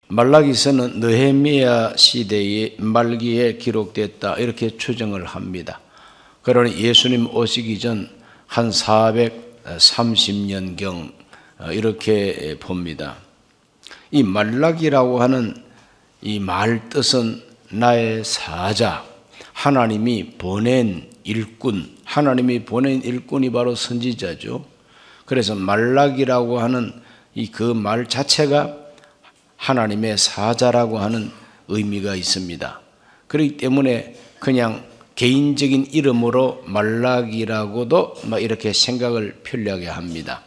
말라기서는 느헤미야 시대의 말기에 기록됐다 이렇게 추정을 합니다. 그러나 예수님 오시기 전 한 430년경 이렇게 봅니다. 이 말라기라고 하는 이 말 뜻은 나의 사자, 하나님이 보낸 일꾼, 하나님이 보낸 일꾼이 바로 선지자죠. 그래서 말라기라고 하는 이 그 말 자체가 하나님의 사자라고 하는 의미가 있습니다. 그렇기 때문에 그냥 개인적인 이름으로 말라기라고도 이렇게 생각을 편리하게 합니다.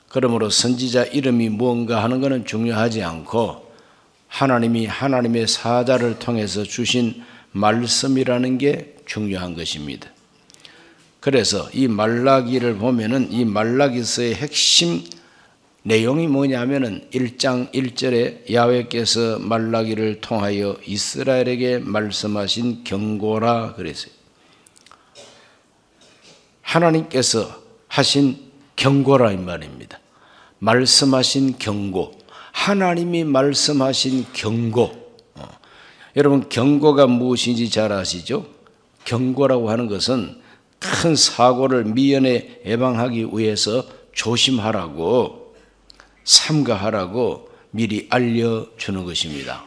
그러므로 선지자 이름이 무언가 하는 것은 중요하지 않고 하나님이 하나님의 사자를 통해서 주신 말씀이라는 게 중요한 것입니다. 그래서 이 말라기를 보면은 이 말라기서의 핵심 내용이 뭐냐면은 1장 1절에 야훼께서 말라기를 통하여 이스라엘에게 말씀하신 경고라 그랬어요. 하나님께서 하신 경고라 이 말입니다. 말씀하신 경고, 하나님이 말씀하신 경고. 여러분 경고가 무엇인지 잘 아시죠? 경고라고 하는 것은 큰 사고를 미연에 예방하기 위해서 조심하라고, 삼가하라고 미리 알려주는 것입니다.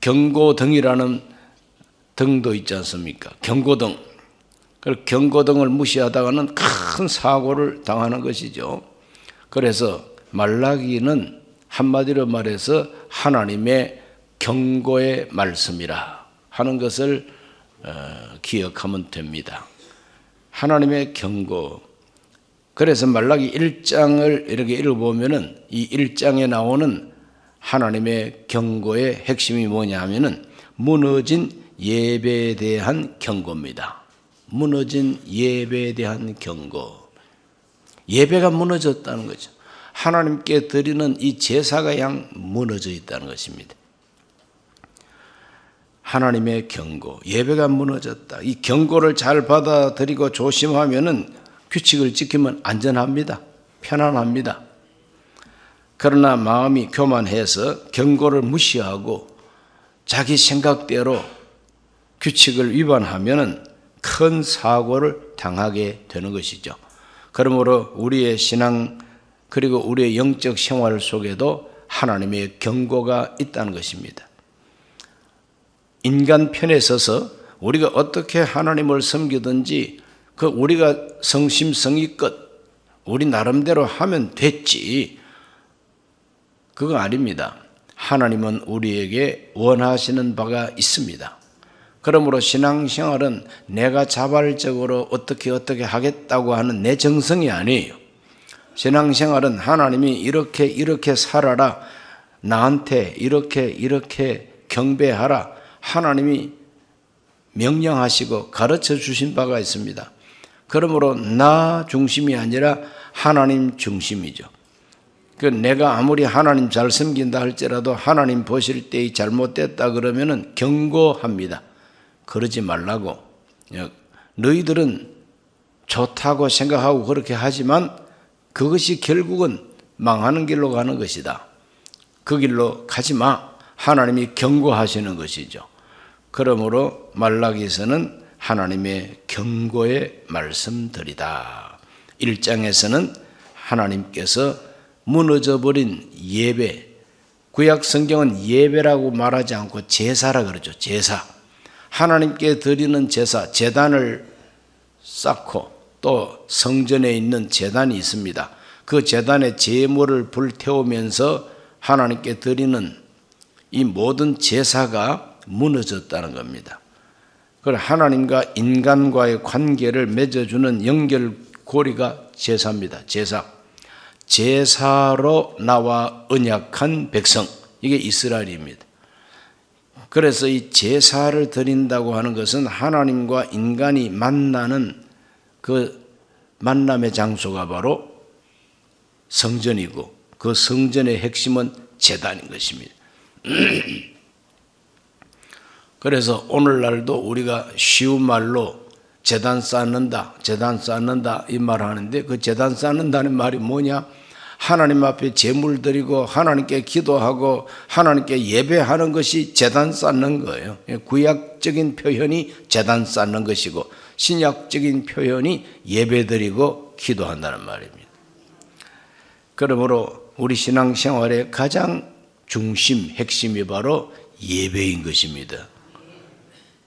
경고등이라는 등도 있지 않습니까? 경고등. 그 경고등을 무시하다가는 큰 사고를 당하는 것이죠. 그래서 말라기는 한마디로 말해서 하나님의 경고의 말씀이라 하는 것을 기억하면 됩니다. 하나님의 경고. 그래서 말라기 1장을 이렇게 읽어보면은 이 1장에 나오는 하나님의 경고의 핵심이 뭐냐 하면은 무너진 예배에 대한 경고입니다. 무너진 예배에 대한 경고. 예배가 무너졌다는 거죠. 하나님께 드리는 이 제사가 양 무너져 있다는 것입니다. 하나님의 경고, 예배가 무너졌다. 이 경고를 잘 받아들이고 조심하면은 규칙을 지키면 안전합니다. 편안합니다. 그러나 마음이 교만해서 경고를 무시하고 자기 생각대로 규칙을 위반하면은 큰 사고를 당하게 되는 것이죠. 그러므로 우리의 신앙 그리고 우리의 영적 생활 속에도 하나님의 경고가 있다는 것입니다. 인간 편에 서서 우리가 어떻게 하나님을 섬기든지 그 우리가 성심성의껏 우리 나름대로 하면 됐지, 그거 아닙니다. 하나님은 우리에게 원하시는 바가 있습니다. 그러므로 신앙생활은 내가 자발적으로 어떻게 하겠다고 하는 내 정성이 아니에요. 신앙생활은 하나님이 이렇게 살아라, 나한테 이렇게 경배하라, 하나님이 명령하시고 가르쳐 주신 바가 있습니다. 그러므로 나 중심이 아니라 하나님 중심이죠. 그 내가 아무리 하나님 잘 섬긴다 할지라도 하나님 보실 때 잘못됐다 그러면은 경고합니다. 그러지 말라고. 너희들은 좋다고 생각하고 그렇게 하지만 그것이 결국은 망하는 길로 가는 것이다. 그 길로 가지 마. 하나님이 경고하시는 것이죠. 그러므로 말라기서는 하나님의 경고의 말씀들이다. 1장에서는 하나님께서 무너져버린 예배, 구약 성경은 예배라고 말하지 않고 제사라 그러죠. 제사. 하나님께 드리는 제사, 제단을 쌓고 또 성전에 있는 제단이 있습니다. 그 제단에 제물을 불태우면서 하나님께 드리는 이 모든 제사가 무너졌다는 겁니다. 그걸 하나님과 인간과의 관계를 맺어주는 연결고리가 제사입니다. 제사. 제사로 나와 언약한 백성. 이게 이스라엘입니다. 그래서 이 제사를 드린다고 하는 것은 하나님과 인간이 만나는 그 만남의 장소가 바로 성전이고 그 성전의 핵심은 제단인 것입니다. 그래서 오늘날도 우리가 쉬운 말로 제단 쌓는다 이 말을 하는데 그 제단 쌓는다는 말이 뭐냐? 하나님 앞에 제물 드리고 하나님께 기도하고 하나님께 예배하는 것이 제단 쌓는 거예요. 구약적인 표현이 제단 쌓는 것이고 신약적인 표현이 예배 드리고 기도한다는 말입니다. 그러므로 우리 신앙생활의 가장 중심, 핵심이 바로 예배인 것입니다.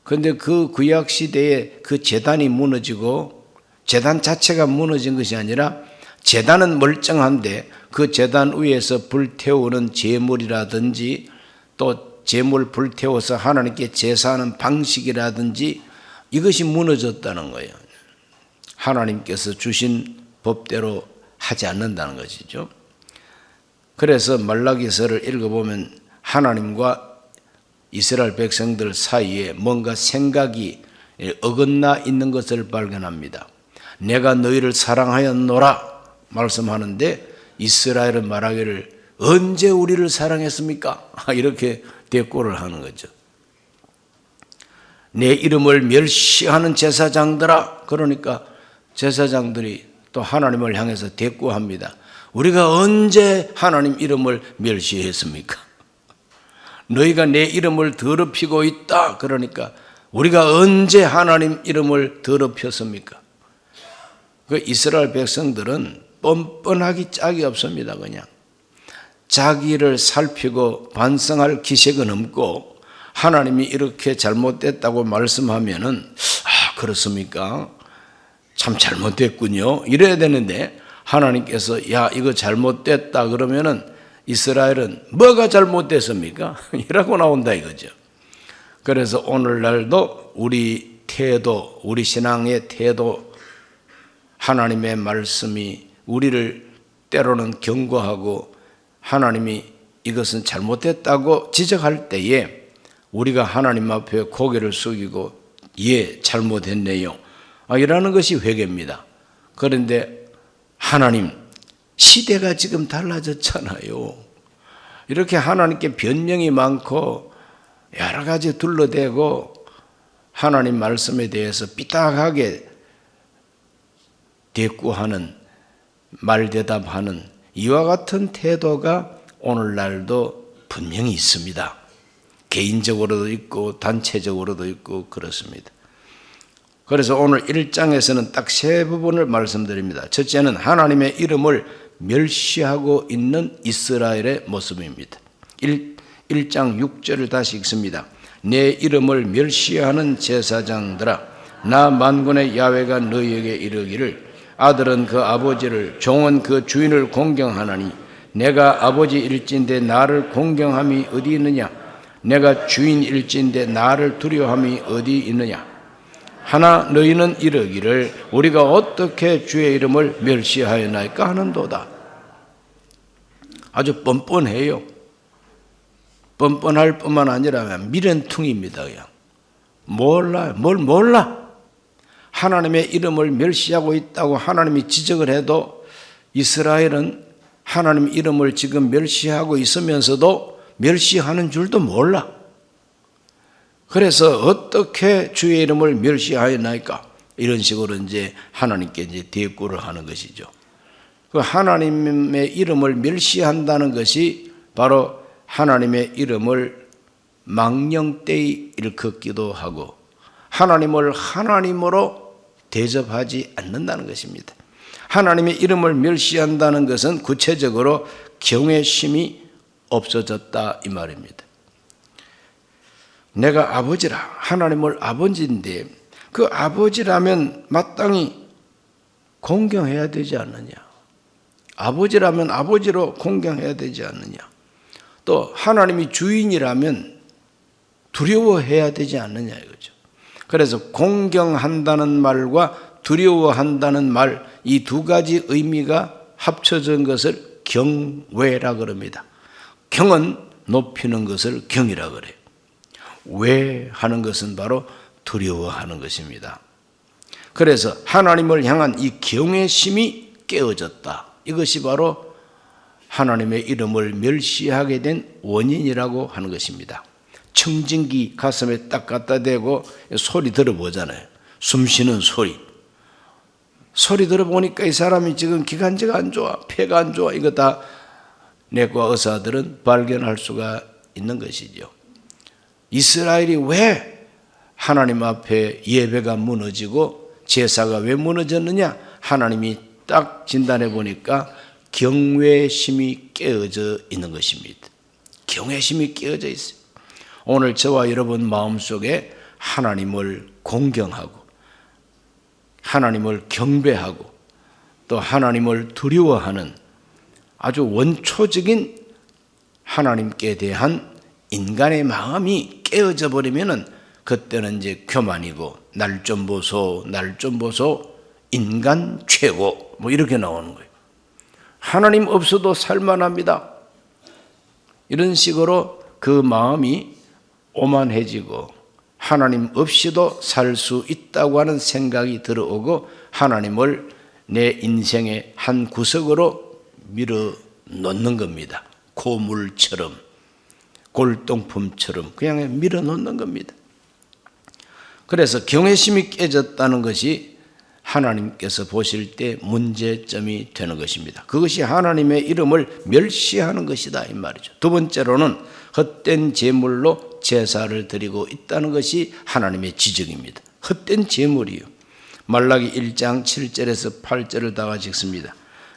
그런데 그 구약 시대에 그 제단이 무너지고 제단 자체가 무너진 것이 아니라 제단은 멀쩡한데 그 제단 위에서 불태우는 제물이라든지 또 제물 불태워서 하나님께 제사하는 방식이라든지 이것이 무너졌다는 거예요. 하나님께서 주신 법대로 하지 않는다는 것이죠. 그래서 말라기서를 읽어보면 하나님과 이스라엘 백성들 사이에 뭔가 생각이 어긋나 있는 것을 발견합니다. 내가 너희를 사랑하였노라 말씀하는데 이스라엘은 말하기를 언제 우리를 사랑했습니까? 이렇게 대꾸를 하는 거죠. 내 이름을 멸시하는 제사장들아, 그러니까 제사장들이 또 하나님을 향해서 대꾸합니다. 우리가 언제 하나님 이름을 멸시했습니까? 너희가 내 이름을 더럽히고 있다. 그러니까 우리가 언제 하나님 이름을 더럽혔습니까? 그 이스라엘 백성들은 뻔뻔하기 짝이 없습니다. 그냥 자기를 살피고 반성할 기색은 없고 하나님이 이렇게 잘못됐다고 말씀하면은 그렇습니까? 참 잘못됐군요. 이래야 되는데 하나님께서 야 이거 잘못됐다 그러면은 이스라엘은 뭐가 잘못됐습니까? 이라고 나온다 이거죠. 그래서 오늘날도 우리 태도, 우리 신앙의 태도, 하나님의 말씀이 우리를 때로는 경고하고 하나님이 이것은 잘못됐다고 지적할 때에 우리가 하나님 앞에 고개를 숙이고 예 잘못했네요 이라는 것이 회개입니다. 그런데 하나님 시대가 지금 달라졌잖아요. 이렇게 하나님께 변명이 많고 여러 가지 둘러대고 하나님 말씀에 대해서 삐딱하게 대꾸하는 말대답하는 이와 같은 태도가 오늘날도 분명히 있습니다. 개인적으로도 있고 단체적으로도 있고 그렇습니다. 그래서 오늘 1장에서는 딱 세 부분을 말씀드립니다. 첫째는 하나님의 이름을 멸시하고 있는 이스라엘의 모습입니다. 1장 6절을 다시 읽습니다. 내 이름을 멸시하는 제사장들아, 나 만군의 야훼가 너희에게 이르기를 아들은 그 아버지를 종은 그 주인을 공경하나니 내가 아버지일진데 나를 공경함이 어디 있느냐? 내가 주인일진데 나를 두려워함이 어디 있느냐? 하나 너희는 이르기를 우리가 어떻게 주의 이름을 멸시하였나이까 하는도다. 아주 뻔뻔해요. 뻔뻔할 뿐만 아니라 미련퉁입니다. 그냥 몰라요. 뭘 몰라. 하나님의 이름을 멸시하고 있다고 하나님이 지적을 해도 이스라엘은 하나님 이름을 지금 멸시하고 있으면서도 멸시하는 줄도 몰라. 그래서 어떻게 주의 이름을 멸시하였나이까? 이런 식으로 이제 하나님께 이제 대꾸를 하는 것이죠. 그 하나님의 이름을 멸시한다는 것이 바로 하나님의 이름을 망령되이 일컫기도 하고 하나님을 하나님으로 대접하지 않는다는 것입니다. 하나님의 이름을 멸시한다는 것은 구체적으로 경외심이 없어졌다 이 말입니다. 내가 아버지라, 하나님을 아버지인데 그 아버지라면 마땅히 공경해야 되지 않느냐? 아버지라면 아버지로 공경해야 되지 않느냐? 또 하나님이 주인이라면 두려워해야 되지 않느냐 이거죠. 그래서 공경한다는 말과 두려워한다는 말, 이 두 가지 의미가 합쳐진 것을 경외라 그럽니다. 경은 높이는 것을 경이라 그래요. 왜 하는 것은 바로 두려워하는 것입니다. 그래서 하나님을 향한 이 경외심이 깨어졌다. 이것이 바로 하나님의 이름을 멸시하게 된 원인이라고 하는 것입니다. 청진기 가슴에 딱 갖다 대고 소리 들어보잖아요. 숨 쉬는 소리. 소리 들어보니까 이 사람이 지금 기관지가 안 좋아, 폐가 안 좋아. 이거 다 내과 의사들은 발견할 수가 있는 것이죠. 이스라엘이 왜 하나님 앞에 예배가 무너지고 제사가 왜 무너졌느냐? 하나님이 딱 진단해 보니까 경외심이 깨어져 있는 것입니다. 경외심이 깨어져 있어요. 오늘 저와 여러분 마음속에 하나님을 공경하고 하나님을 경배하고 또 하나님을 두려워하는 아주 원초적인 하나님께 대한 인간의 마음이 깨어져 버리면은 그때는 이제 교만이고 날 좀 보소, 날 좀 보소, 인간 최고 뭐 이렇게 나오는 거예요. 하나님 없어도 살만합니다. 이런 식으로 그 마음이 오만해지고 하나님 없이도 살 수 있다고 하는 생각이 들어오고 하나님을 내 인생의 한 구석으로 밀어 넣는 겁니다. 고물처럼 골동품처럼 그냥 밀어 넣는 겁니다. 그래서 경외심이 깨졌다는 것이 하나님께서 보실 때 문제점이 되는 것입니다. 그것이 하나님의 이름을 멸시하는 것이다 이 말이죠. 두 번째로는 헛된 제물로 제사를 드리고 있다는 것이 하나님의 지적입니다. 헛된 제물이요. 말라기 1장 7절에서 8절을 다 같이 읽습니다.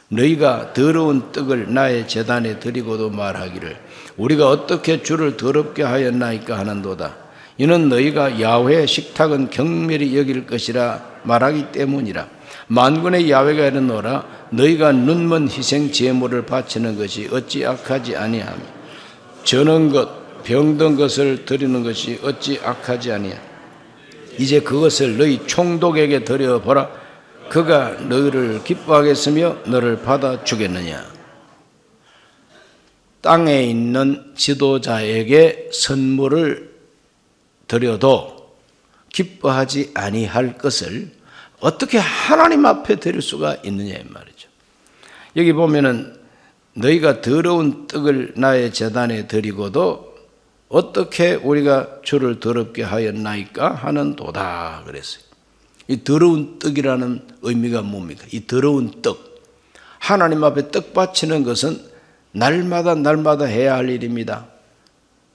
너희가 더러운 떡을 나의 제단에 드리고도 말하기를 우리가 어떻게 주를 더럽게 하였나이까 하는도다. 이는 너희가 야훼의 식탁은 경멸히 여길 것이라 말하기 때문이라. 만군의 야훼가 이르노라 너희가 눈먼 희생 제물을 바치는 것이 어찌 악하지 아니하며 저는 것 병든 것을 드리는 것이 어찌 악하지 아니하며 이제 그것을 너희 총독에게 드려보라. 그가 너희를 기뻐하겠으며 너를 받아주겠느냐. 땅에 있는 지도자에게 선물을 드려도 기뻐하지 아니할 것을 어떻게 하나님 앞에 드릴 수가 있느냐 이 말이죠. 여기 보면은 너희가 더러운 떡을 나의 제단에 드리고도 어떻게 우리가 주를 더럽게 하였나이까 하는도다 그랬어요. 이 더러운 떡이라는 의미가 뭡니까? 이 더러운 떡, 하나님 앞에 떡 바치는 것은 날마다 해야 할 일입니다.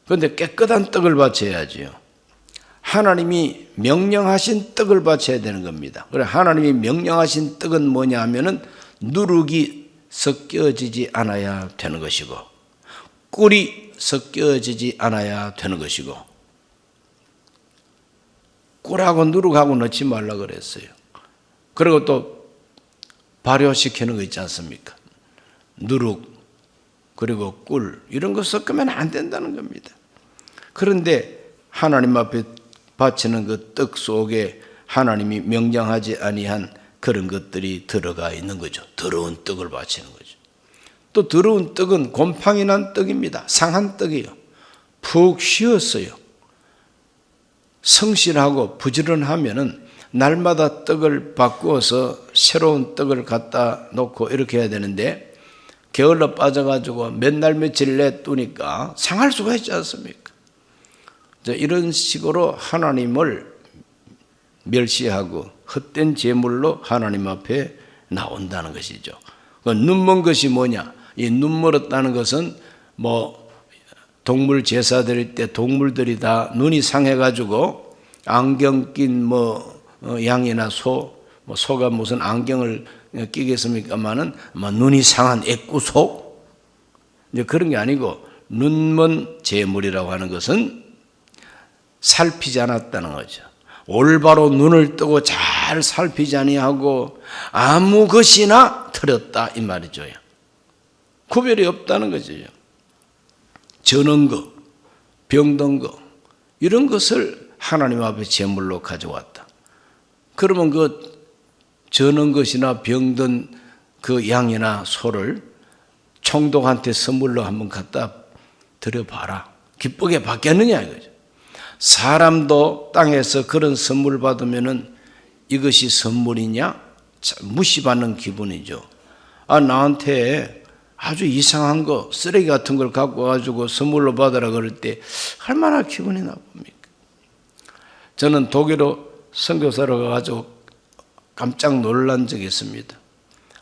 그런데 깨끗한 떡을 바쳐야지요. 하나님이 명령하신 떡을 바쳐야 되는 겁니다. 그래 하나님이 명령하신 떡은 뭐냐 하면은 누룩이 섞여지지 않아야 되는 것이고 꿀이 섞여지지 않아야 되는 것이고 꿀하고 누룩하고 넣지 말라 그랬어요. 그리고 또 발효시키는 거 있지 않습니까? 누룩 그리고 꿀 이런 거 섞으면 안 된다는 겁니다. 그런데 하나님 앞에 바치는 그 떡 속에 하나님이 명령하지 아니한 그런 것들이 들어가 있는 거죠. 더러운 떡을 바치는 거죠. 또 더러운 떡은 곰팡이 난 떡입니다. 상한 떡이요. 푹 쉬었어요. 성실하고 부지런하면은 날마다 떡을 바꾸어서 새로운 떡을 갖다 놓고 이렇게 해야 되는데 게을러 빠져가지고 몇 날 며칠 내두니까 상할 수가 있지 않습니까? 이런 식으로 하나님을 멸시하고 헛된 제물로 하나님 앞에 나온다는 것이죠. 눈먼 것이 뭐냐? 이 눈멀었다는 것은 뭐 동물 제사 드릴 때 동물들이 다 눈이 상해가지고 안경 낀 뭐 양이나 소, 뭐 소가 무슨 안경을 끼겠습니까만은 눈이 상한 애꾸소 이제 그런 게 아니고 눈먼 제물이라고 하는 것은 살피지 않았다는 거죠. 올바로 눈을 뜨고 잘 살피지 아니하고 아무 것이나 틀렸다 이 말이죠. 구별이 없다는 거죠. 저는 거, 병든 거 이런 것을 하나님 앞에 제물로 가져왔다. 그러면 그 저는 것이나 병든 그 양이나 소를 총독한테 선물로 한번 갖다 드려봐라. 기쁘게 받겠느냐 이거죠. 사람도 땅에서 그런 선물 받으면은 이것이 선물이냐? 무시받는 기분이죠. 나한테 아주 이상한 거, 쓰레기 같은 걸 갖고 와가지고 선물로 받으라 그럴 때 얼마나 기분이 나쁩니까? 저는 독일어 선교사로 가가지고 깜짝 놀란 적이 있습니다.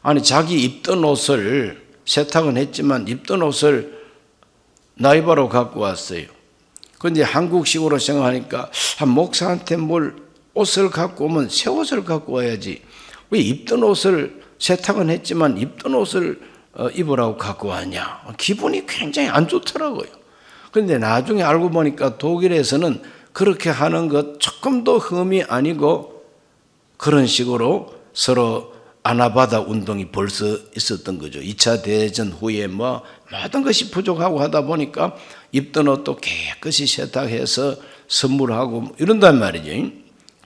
아니 자기 입던 옷을 세탁은 했지만 입던 옷을 나이바로 갖고 왔어요. 그런데 한국식으로 생각하니까 목사한테 뭘 옷을 갖고 오면 새 옷을 갖고 와야지 왜 입던 옷을 세탁은 했지만 입던 옷을 입으라고 갖고 왔냐. 기분이 굉장히 안 좋더라고요. 그런데 나중에 알고 보니까 독일에서는 그렇게 하는 것 조금도 흠이 아니고 그런 식으로 서로 아나바다 운동이 벌써 있었던 거죠. 2차 대전 후에 모든 것이 부족하고 하다 보니까 입던 옷도 깨끗이 세탁해서 선물하고 이런단 말이죠.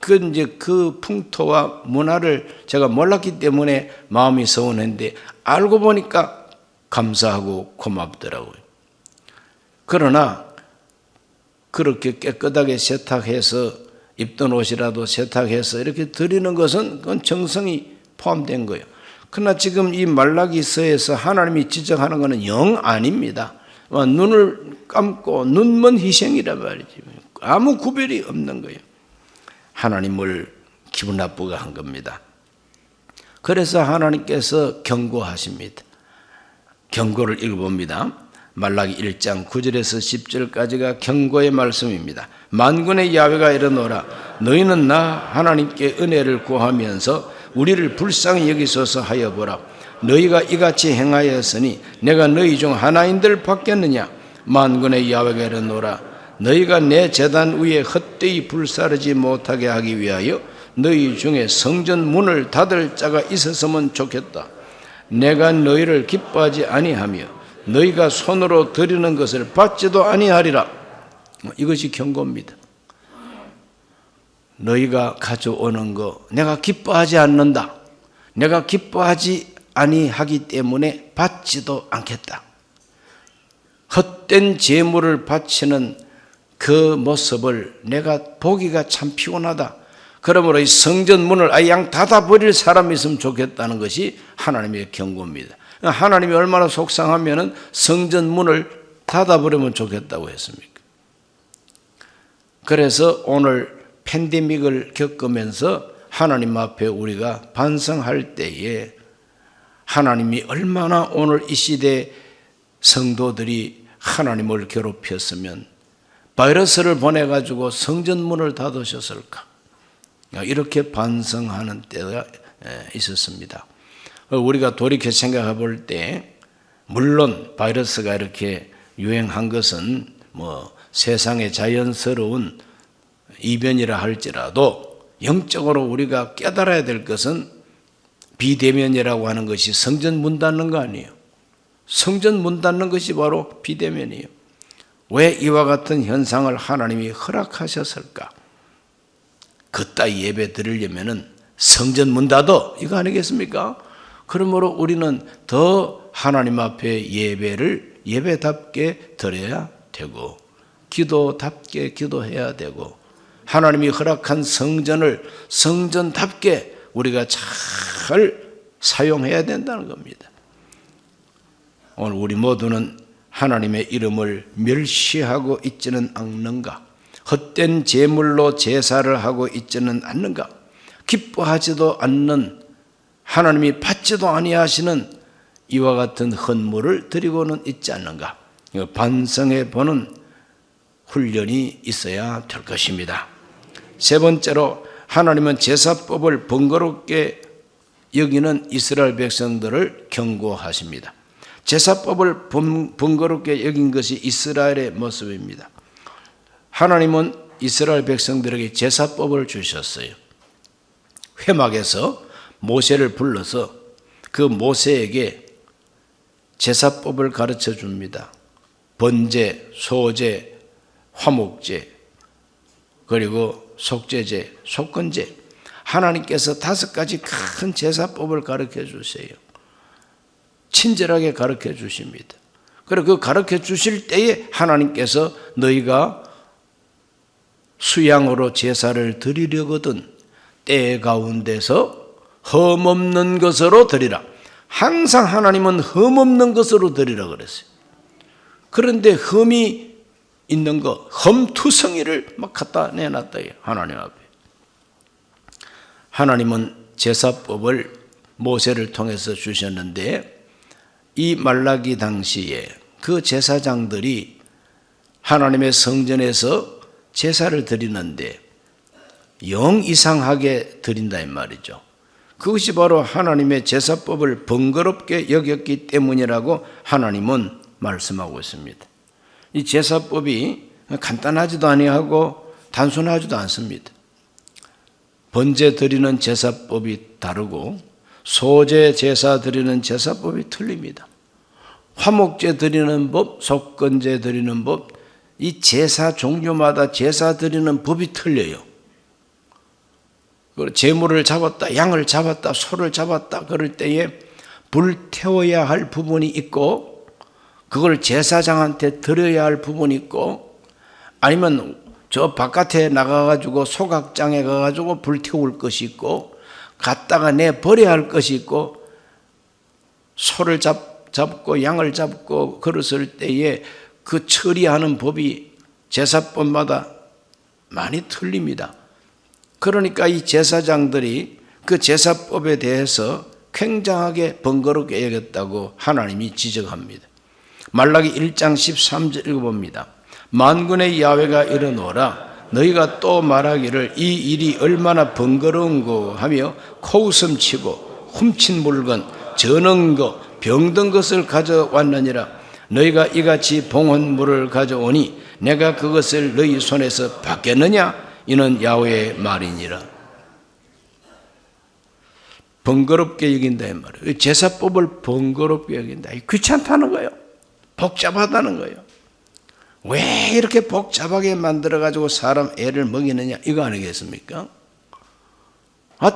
그 풍토와 문화를 제가 몰랐기 때문에 마음이 서운했는데 알고 보니까 감사하고 고맙더라고요. 그러나 그렇게 깨끗하게 세탁해서 입던 옷이라도 세탁해서 이렇게 드리는 것은 그건 정성이 포함된 거예요. 그러나 지금 이 말라기서에서 하나님이 지적하는 것은 영 아닙니다. 눈을 감고 눈먼 희생이란 말이지. 아무 구별이 없는 거예요. 하나님을 기분 나쁘게 한 겁니다. 그래서 하나님께서 경고하십니다. 경고를 읽어봅니다. 말라기 1장 9절에서 10절까지가 경고의 말씀입니다. 만군의 야훼가 이르노라 너희는 나 하나님께 은혜를 구하면서 우리를 불쌍히 여기소서 하여 보라. 너희가 이같이 행하였으니 내가 너희 중 하나인들 받겠느냐. 만군의 야훼가 이르노라 너희가 내 제단 위에 헛되이 불사르지 못하게 하기 위하여 너희 중에 성전 문을 닫을 자가 있었으면 좋겠다. 내가 너희를 기뻐하지 아니하며 너희가 손으로 드리는 것을 받지도 아니하리라. 이것이 경고입니다. 너희가 가져오는 거 내가 기뻐하지 않는다. 내가 기뻐하지 아니하기 때문에 받지도 않겠다. 헛된 제물을 바치는 그 모습을 내가 보기가 참 피곤하다. 그러므로 이 성전 문을 아예 닫아버릴 사람이 있으면 좋겠다는 것이 하나님의 경고입니다. 하나님이 얼마나 속상하면 성전 문을 닫아버리면 좋겠다고 했습니까? 그래서 오늘 팬데믹을 겪으면서 하나님 앞에 우리가 반성할 때에 하나님이 얼마나 오늘 이 시대 성도들이 하나님을 괴롭혔으면 바이러스를 보내가지고 성전문을 닫으셨을까? 이렇게 반성하는 때가 있었습니다. 우리가 돌이켜 생각해 볼 때 물론 바이러스가 이렇게 유행한 것은 세상의 자연스러운 이변이라 할지라도 영적으로 우리가 깨달아야 될 것은 비대면이라고 하는 것이 성전 문 닫는 거 아니에요. 성전 문 닫는 것이 바로 비대면이에요. 왜 이와 같은 현상을 하나님이 허락하셨을까? 그따위 예배 드리려면 성전 문 닫어 이거 아니겠습니까? 그러므로 우리는 더 하나님 앞에 예배를 예배답게 드려야 되고 기도답게 기도해야 되고 하나님이 허락한 성전을 성전답게 우리가 잘 사용해야 된다는 겁니다. 오늘 우리 모두는 하나님의 이름을 멸시하고 있지는 않는가? 헛된 제물로 제사를 하고 있지는 않는가? 기뻐하지도 않는 하나님이 받지도 아니하시는 이와 같은 헌물을 드리고는 있지 않는가? 반성해 보는 훈련이 있어야 될 것입니다. 세 번째로 하나님은 제사법을 번거롭게 여기는 이스라엘 백성들을 경고하십니다. 제사법을 번거롭게 여긴 것이 이스라엘의 모습입니다. 하나님은 이스라엘 백성들에게 제사법을 주셨어요. 회막에서 모세를 불러서 그 모세에게 제사법을 가르쳐 줍니다. 번제, 소제, 화목제, 그리고 속죄제, 속건제. 하나님께서 5가지 큰 제사법을 가르쳐 주세요. 친절하게 가르쳐 주십니다. 그리고 그 가르쳐 주실 때에 하나님께서 너희가 수양으로 제사를 드리려거든 때 가운데서 흠없는 것으로 드리라. 항상 하나님은 흠없는 것으로 드리라 그랬어요. 그런데 흠이 있는 거, 흠투성이를 막 갖다 내놨다. 하나님 앞에. 하나님은 제사법을 모세를 통해서 주셨는데, 이 말라기 당시에 그 제사장들이 하나님의 성전에서 제사를 드리는데 영 이상하게 드린다 이 말이죠. 그것이 바로 하나님의 제사법을 번거롭게 여겼기 때문이라고 하나님은 말씀하고 있습니다. 이 제사법이 간단하지도 아니하고 단순하지도 않습니다. 번제 드리는 제사법이 다르고 소제 제사 드리는 제사법이 틀립니다. 화목제 드리는 법, 속건제 드리는 법, 이 제사 종류마다 제사 드리는 법이 틀려요. 제물을 잡았다, 양을 잡았다, 소를 잡았다 그럴 때에 불태워야 할 부분이 있고, 그걸 제사장한테 드려야 할 부분이 있고, 아니면 저 바깥에 나가가지고 소각장에 가가지고 불태울 것이 있고, 갖다가 내버려야 할 것이 있고, 소를 잡고 양을 잡고 그랬을 때에 그 처리하는 법이 제사법마다 많이 틀립니다. 그러니까 이 제사장들이 그 제사법에 대해서 굉장하게 번거롭게 여겼다고 하나님이 지적합니다. 말라기 1장 13절 읽어봅니다. 만군의 야훼가 이르노라 너희가 또 말하기를 이 일이 얼마나 번거로운고 하며 코웃음 치고 훔친 물건, 저는 것, 병든 것을 가져왔느니라. 너희가 이같이 봉헌물을 가져오니 내가 그것을 너희 손에서 받겠느냐? 이는 야훼의 말이니라. 번거롭게 여긴다 이 말이에요. 제사법을 번거롭게 여긴다. 귀찮다는 거예요. 복잡하다는 거예요. 왜 이렇게 복잡하게 만들어가지고 사람 애를 먹이느냐 이거 아니겠습니까?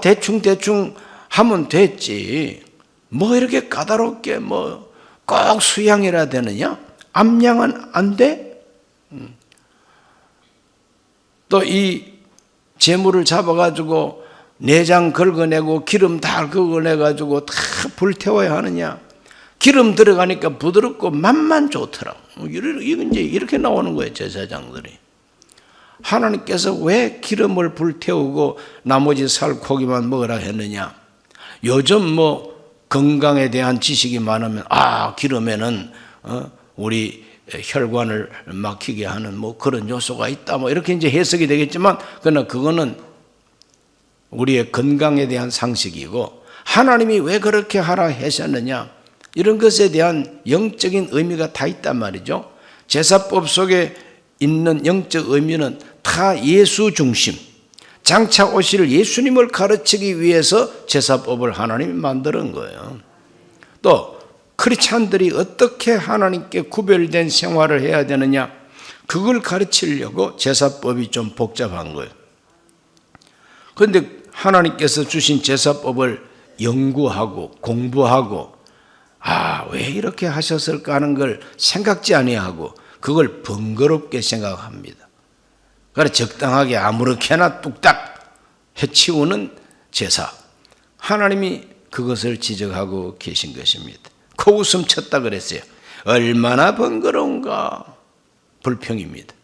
대충 하면 됐지. 뭐 이렇게 까다롭게 꼭 수양이라 되느냐? 암양은 안 돼? 또 이 재물을 잡아가지고 내장 긁어내고 기름 다 긁어내가지고 다 불태워야 하느냐? 기름 들어가니까 부드럽고 맛만 좋더라고. 이제 이렇게 나오는 거예요, 제사장들이. 하나님께서 왜 기름을 불태우고 나머지 살코기만 먹으라 했느냐? 요즘 건강에 대한 지식이 많으면 기름에는 우리 혈관을 막히게 하는 그런 요소가 있다 이렇게 이제 해석이 되겠지만, 그러나 그거는 우리의 건강에 대한 상식이고, 하나님이 왜 그렇게 하라 하셨느냐 이런 것에 대한 영적인 의미가 다 있단 말이죠. 제사법 속에 있는 영적 의미는 다 예수 중심, 장차 오실 예수님을 가르치기 위해서 제사법을 하나님이 만드는 거예요. 또 크리스찬들이 어떻게 하나님께 구별된 생활을 해야 되느냐, 그걸 가르치려고 제사법이 좀 복잡한 거예요. 그런데 하나님께서 주신 제사법을 연구하고 공부하고 왜 이렇게 하셨을까 하는 걸 생각지 아니하고 그걸 번거롭게 생각합니다. 그래서 적당하게 아무렇게나 뚝딱 해치우는 제사, 하나님이 그것을 지적하고 계신 것입니다. 코웃음 쳤다 그랬어요. 얼마나 번거로운가. 불평입니다.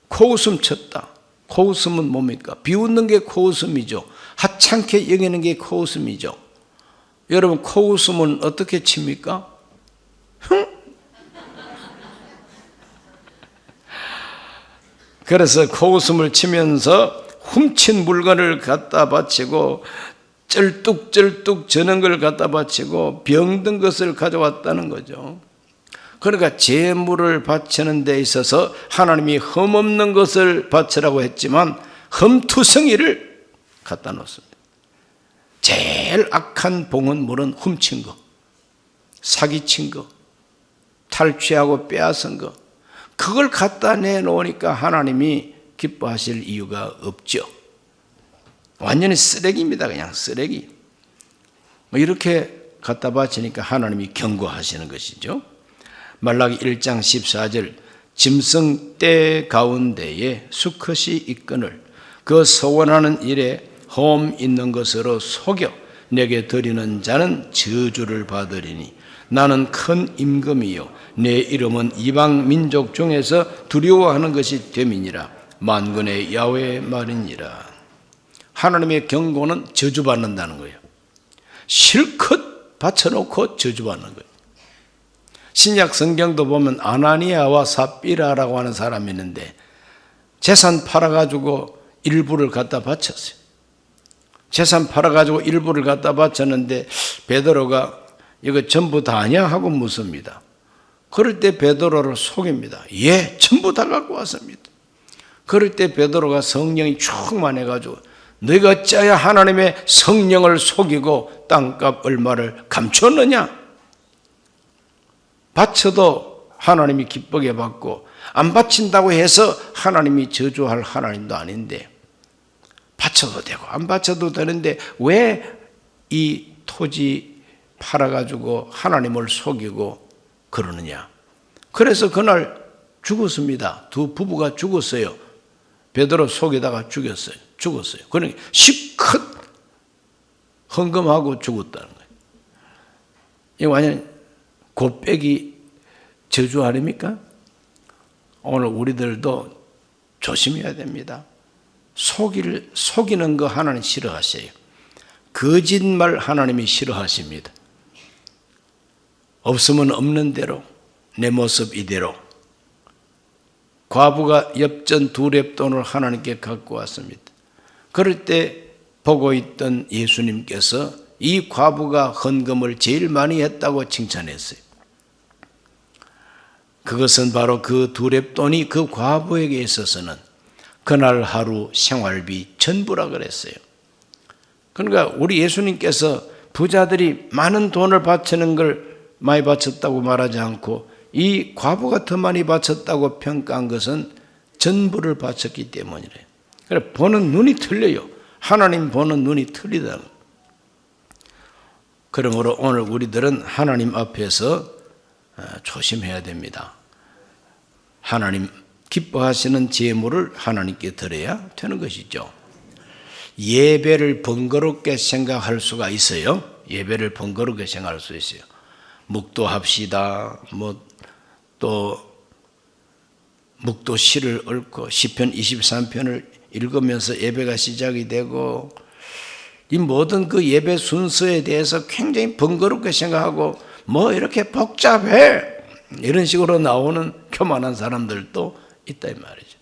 코웃음 쳤다. 코웃음은 뭡니까? 비웃는 게 코웃음이죠. 하찮게 여기는 게 코웃음이죠. 여러분, 코웃음은 어떻게 칩니까? 그래서 코웃음을 치면서 훔친 물건을 갖다 바치고 쩔뚝쩔뚝 저는 걸 갖다 바치고 병든 것을 가져왔다는 거죠. 그러니까 제물을 바치는 데 있어서 하나님이 흠없는 것을 바치라고 했지만 흠투성이를 갖다 놓습니다. 제일 악한 봉헌물은 훔친 거, 사기친 거, 탈취하고 빼앗은 거, 그걸 갖다 내놓으니까 하나님이 기뻐하실 이유가 없죠. 완전히 쓰레기입니다. 그냥 쓰레기. 이렇게 갖다 바치니까 하나님이 경고하시는 것이죠. 말라기 1장 14절 짐승 떼 가운데에 수컷이 있거늘 그 서원하는 일에 험 있는 것으로 속여 내게 드리는 자는 저주를 받으리니 나는 큰 임금이요 내 이름은 이방 민족 중에서 두려워하는 것이 됨이니라. 만군의 야훼의 말이니라. 하나님의 경고는 저주받는다는 거예요. 실컷 바쳐놓고 저주받는 거예요. 신약 성경도 보면 아나니아와 삽비라라고 하는 사람이 있는데 재산 팔아가지고 일부를 갖다 바쳤어요. 재산 팔아가지고 일부를 갖다 바쳤는데 베드로가 이거 전부 다 아니야 하고 묻습니다. 그럴 때 베드로를 속입니다. 예, 전부 다 갖고 왔습니다. 그럴 때 베드로가 성령이 충만해가지고 너희가 어찌하여 하나님의 성령을 속이고 땅값 얼마를 감췄느냐? 바쳐도 하나님이 기쁘게 받고 안 바친다고 해서 하나님이 저주할 하나님도 아닌데 바쳐도 되고 안 바쳐도 되는데 왜 이 토지 팔아가지고 하나님을 속이고 그러느냐? 그래서 그날 죽었습니다. 두 부부가 죽었어요. 베드로 속에다가 죽었어요. 그러니까 실컷 헌금하고 죽었다는 거예요. 이거 완전 곱빼기 저주 아닙니까? 오늘 우리들도 조심해야 됩니다. 속이는 거 하나님 싫어하세요. 거짓말 하나님이 싫어하십니다. 없으면 없는 대로 내 모습 이대로. 과부가 엽전 2렙돈을 하나님께 갖고 왔습니다. 그럴 때 보고 있던 예수님께서 이 과부가 헌금을 제일 많이 했다고 칭찬했어요. 그것은 바로 그 2렙돈이 그 과부에게 있어서는 그날 하루 생활비 전부라 그랬어요. 그러니까 우리 예수님께서 부자들이 많은 돈을 바치는 걸 많이 바쳤다고 말하지 않고 이 과부가 더 많이 바쳤다고 평가한 것은 전부를 바쳤기 때문이래요. 그래서 보는 눈이 틀려요. 하나님 보는 눈이 틀리다. 그러므로 오늘 우리들은 하나님 앞에서 조심해야 됩니다. 하나님 기뻐하시는 제물을 하나님께 드려야 되는 것이죠. 예배를 번거롭게 생각할 수가 있어요. 예배를 번거롭게 생각할 수 있어요. 묵도합시다. 또 묵도시를 읊고 시편 23편을 읽으면서 예배가 시작이 되고 이 모든 그 예배 순서에 대해서 굉장히 번거롭게 생각하고 이렇게 복잡해 이런 식으로 나오는 교만한 사람들도 있다 이 말이죠.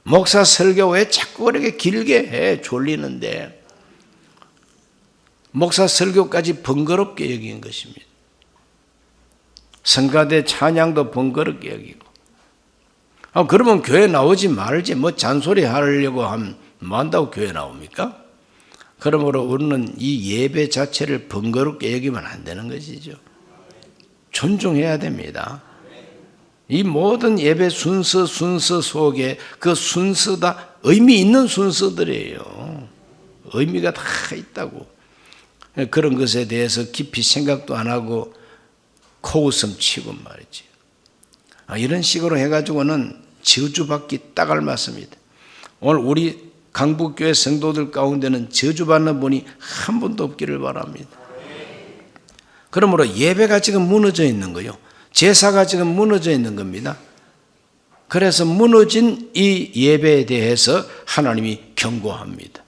목사 설교 왜 자꾸 그렇게 길게 해? 졸리는데 목사 설교까지 번거롭게 여긴 것입니다. 성가대 찬양도 번거롭게 여기고 그러면 교회 나오지 말지 잔소리 하려고 하면 뭐 한다고 교회 나옵니까? 그러므로 우리는 이 예배 자체를 번거롭게 여기면 안 되는 것이죠. 존중해야 됩니다. 이 모든 예배 순서 속에 그 순서 다 의미 있는 순서들이에요. 의미가 다 있다고. 그런 것에 대해서 깊이 생각도 안 하고 코웃음 치고 말이지. 이런 식으로 해가지고는 저주받기 딱 알맞습니다. 오늘 우리 강북교회 성도들 가운데는 저주받는 분이 한 분도 없기를 바랍니다. 그러므로 예배가 지금 무너져 있는 거예요. 제사가 지금 무너져 있는 겁니다. 그래서 무너진 이 예배에 대해서 하나님이 경고합니다.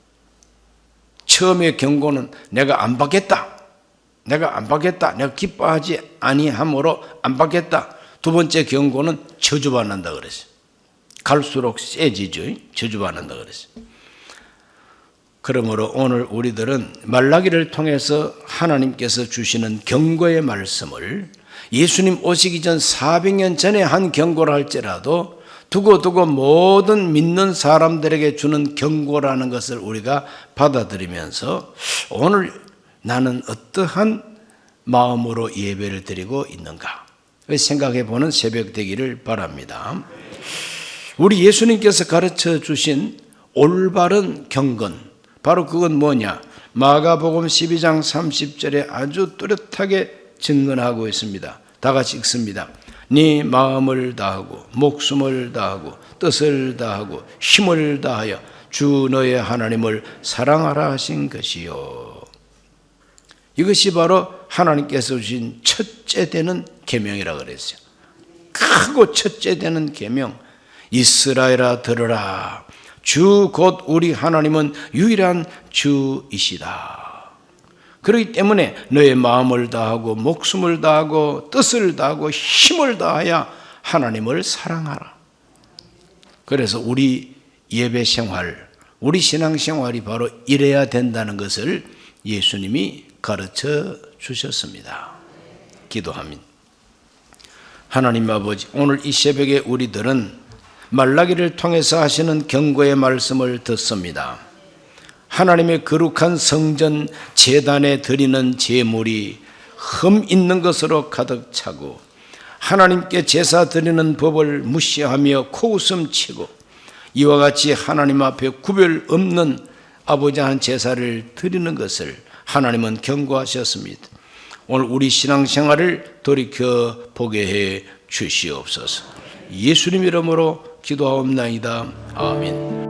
처음에 경고는 내가 안 받겠다. 내가 기뻐하지 아니함으로 안 받겠다. 두 번째 경고는 저주받는다 그랬어요. 갈수록 세지죠. 저주받는다 그랬어요. 그러므로 오늘 우리들은 말라기를 통해서 하나님께서 주시는 경고의 말씀을 예수님 오시기 전 400년 전에 한 경고를 할지라도 두고 모든 믿는 사람들에게 주는 경고라는 것을 우리가 받아들이면서 오늘 나는 어떠한 마음으로 예배를 드리고 있는가 생각해 보는 새벽 되기를 바랍니다. 우리 예수님께서 가르쳐 주신 올바른 경건, 바로 그건 뭐냐? 마가복음 12장 30절에 아주 뚜렷하게 증언하고 있습니다. 다 같이 읽습니다. 네 마음을 다하고 목숨을 다하고 뜻을 다하고 힘을 다하여 주 너의 하나님을 사랑하라 하신 것이요. 이것이 바로 하나님께서 주신 첫째 되는 계명이라 그랬어요. 크고 첫째 되는 계명. 이스라엘아 들으라. 주 곧 우리 하나님은 유일한 주이시다. 그렇기 때문에 너의 마음을 다하고 목숨을 다하고 뜻을 다하고 힘을 다하여 하나님을 사랑하라. 그래서 우리 예배 생활, 우리 신앙 생활이 바로 이래야 된다는 것을 예수님이 가르쳐 주셨습니다. 기도합니다. 하나님 아버지, 오늘 이 새벽에 우리들은 말라기를 통해서 하시는 경고의 말씀을 듣습니다. 하나님의 거룩한 성전 제단에 드리는 제물이 흠 있는 것으로 가득 차고 하나님께 제사 드리는 법을 무시하며 코웃음 치고 이와 같이 하나님 앞에 구별 없는 아버지 한 제사를 드리는 것을 하나님은 경고하셨습니다. 오늘 우리 신앙생활을 돌이켜 보게 해 주시옵소서. 예수님 이름으로 기도하옵나이다. 아멘.